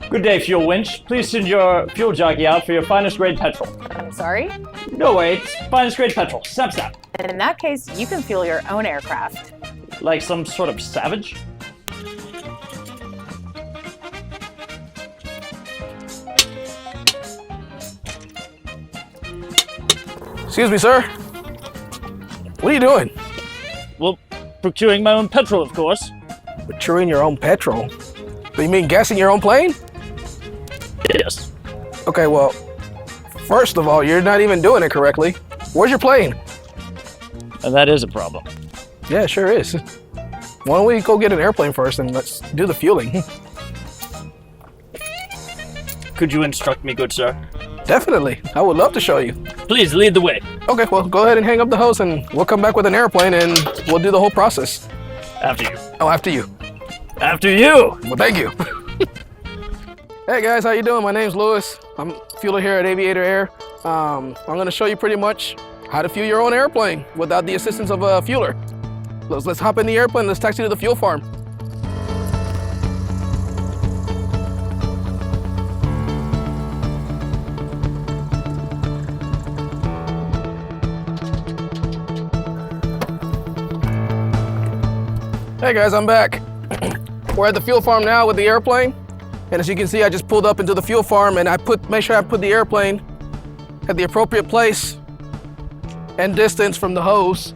Good day, fuel winch. Please send your fuel jockey out for your finest grade petrol. I'm sorry? No way, it's finest grade petrol. Snap, snap. In that case, you can fuel your own aircraft. Like some sort of savage? Excuse me, sir. What are you doing? Well, procuring my own petrol, of course. Maturing your own petrol? Do you mean gassing your own plane? Yes. Okay, well, first of all, you're not even doing it correctly. Where's your plane? And that is a problem. Yeah, it sure is. Why don't we go get an airplane first and let's do the fueling? Could you instruct me, good sir? Definitely. I would love to show you. Please lead the way. Okay, well, go ahead and hang up the hose and we'll come back with an airplane and we'll do the whole process. After you. Oh, after you. After you! Well, thank you. Hey guys, how you doing? My name's Lewis. I'm fueler here at Aviator Air. I'm gonna show you pretty much how to fuel your own airplane without the assistance of a fueler. Let's hop in the airplane, let's taxi to the fuel farm. Hey guys, I'm back. We're at the fuel farm now with the airplane. And as you can see, I just pulled up into the fuel farm and make sure I put the airplane at the appropriate place and distance from the hose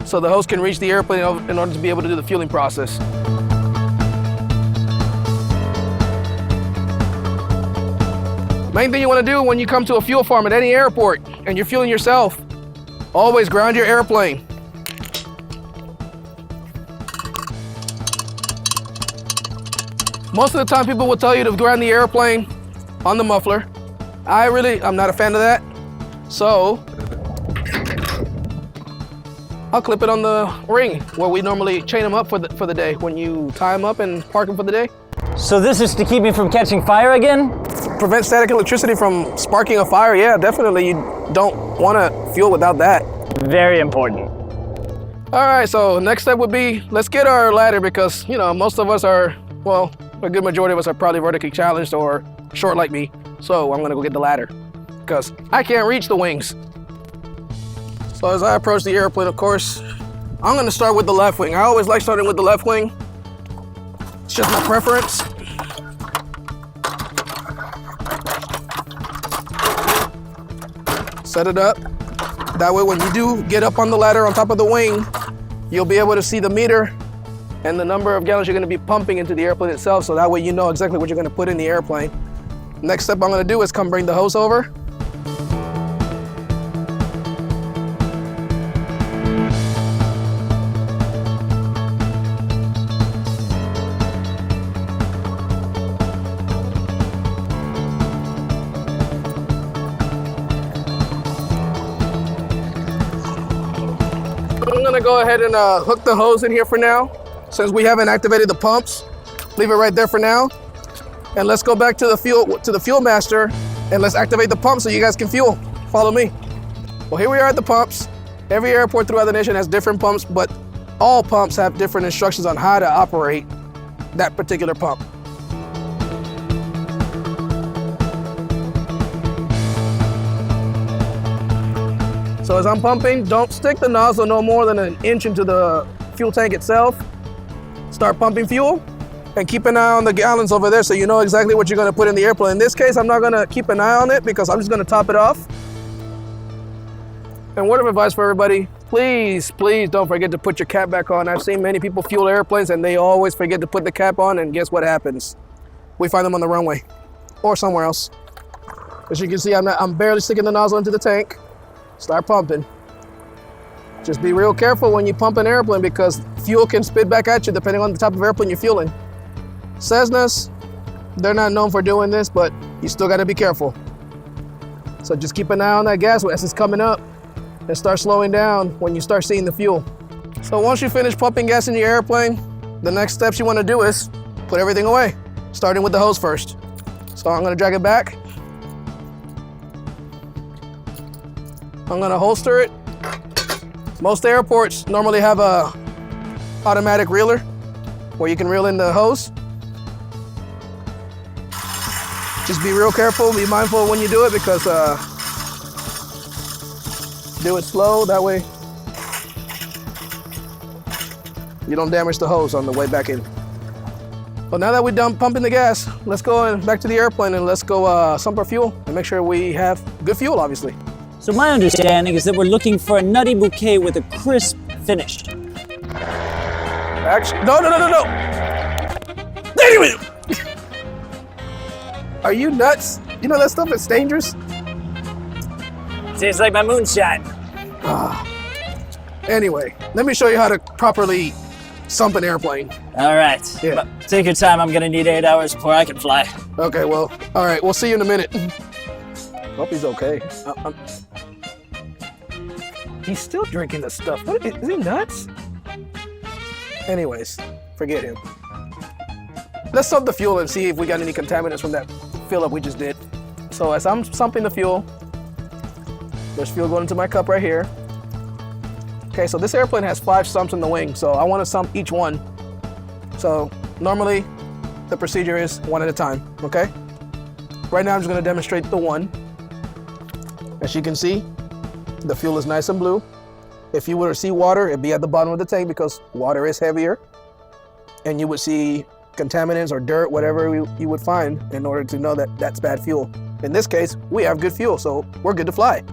so the hose can reach the airplane in order to be able to do the fueling process. Main thing you want to do when you come to a fuel farm at any airport and you're fueling yourself, always ground your airplane. Most of the time people will tell you to ground the airplane on the muffler. I'm not a fan of that. So, I'll clip it on the ring where we normally chain them up for the day when you tie them up and park them for the day. So this is to keep me from catching fire again? Prevent static electricity from sparking a fire, yeah, definitely. You don't want to fuel without that. Very important. All right, so next step would be, let's get our ladder because, you know, most of us are, well, a good majority of us are probably vertically challenged or short like me. So I'm gonna go get the ladder because I can't reach the wings. So as I approach the airplane, of course, I'm gonna start with the left wing. I always like starting with the left wing. It's just my preference. Set it up. That way when you do get up on the ladder on top of the wing, you'll be able to see the meter and the number of gallons you're gonna be pumping into the airplane itself, so that way you know exactly what you're gonna put in the airplane. Next step I'm gonna do is come bring the hose over. I'm gonna go ahead and hook the hose in here for now. Since we haven't activated the pumps, leave it right there for now. And let's go back to the fuel master and let's activate the pump so you guys can fuel. Follow me. Well, here we are at the pumps. Every airport throughout the nation has different pumps, but all pumps have different instructions on how to operate that particular pump. So as I'm pumping, don't stick the nozzle no more than an inch into the fuel tank itself. Start pumping fuel and keep an eye on the gallons over there so you know exactly what you're gonna put in the airplane. In this case, I'm not gonna keep an eye on it because I'm just gonna top it off. And word of advice for everybody, please, please don't forget to put your cap back on. I've seen many people fuel airplanes and they always forget to put the cap on, and guess what happens? We find them on the runway or somewhere else. As you can see, I'm barely sticking the nozzle into the tank. Start pumping. Just be real careful when you pump an airplane because fuel can spit back at you depending on the type of airplane you're fueling. Cessnas, they're not known for doing this, but you still gotta be careful. So just keep an eye on that gas as it's coming up and start slowing down when you start seeing the fuel. So once you finish pumping gas in your airplane, the next steps you wanna do is put everything away, starting with the hose first. So I'm gonna drag it back. I'm gonna holster it. Most airports normally have a automatic reeler where you can reel in the hose. Just be real careful, be mindful when you do it because do it slow, that way you don't damage the hose on the way back in. Well, now that we're done pumping the gas, let's go back to the airplane and let's go sump our fuel and make sure we have good fuel, obviously. So my understanding is that we're looking for a nutty bouquet with a crisp finish. Actually, no. Damn it! Are you nuts? You know that stuff is dangerous? Tastes like my moonshine. Anyway, let me show you how to properly sump an airplane. All right. Yeah. But take your time. I'm gonna need 8 hours before I can fly. Okay, well, all right, we'll see you in a minute. Hope he's okay. He's still drinking the stuff. What, is he nuts? Anyways, forget him. Let's sump the fuel and see if we got any contaminants from that fill up we just did. So as I'm sumping the fuel, there's fuel going into my cup right here. Okay, so this airplane has 5 sumps in the wing, so I want to sump each one. So normally the procedure is one at a time, okay? Right now I'm just going to demonstrate the one. As you can see, the fuel is nice and blue. If you were to see water, it'd be at the bottom of the tank because water is heavier. And you would see contaminants or dirt, whatever you would find in order to know that that's bad fuel. In this case, we have good fuel, so we're good to fly.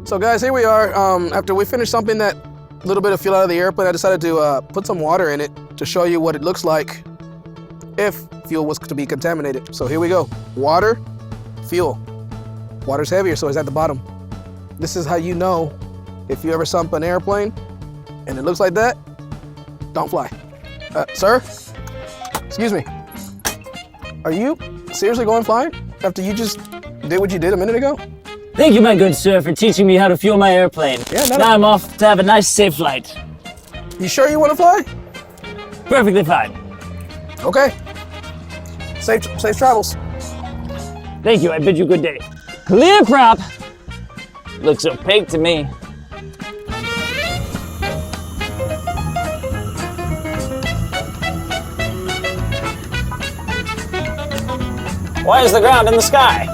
So guys, here we are. After we finished sumping that little bit of fuel out of the airplane, I decided to put some water in it to show you what it looks like if fuel was to be contaminated. So here we go. Water, fuel. Water's heavier, so it's at the bottom. This is how you know if you ever sump an airplane and it looks like that, don't fly. Sir? Excuse me. Are you seriously going flying after you just did what you did a minute ago? Thank you, my good sir, for teaching me how to fuel my airplane. Yeah, now I'm off to have a nice, safe flight. You sure you want to fly? Perfectly fine. Okay. Safe travels. Thank you. I bid you good day. Clear crop. Looks opaque to me. Why is the ground in the sky?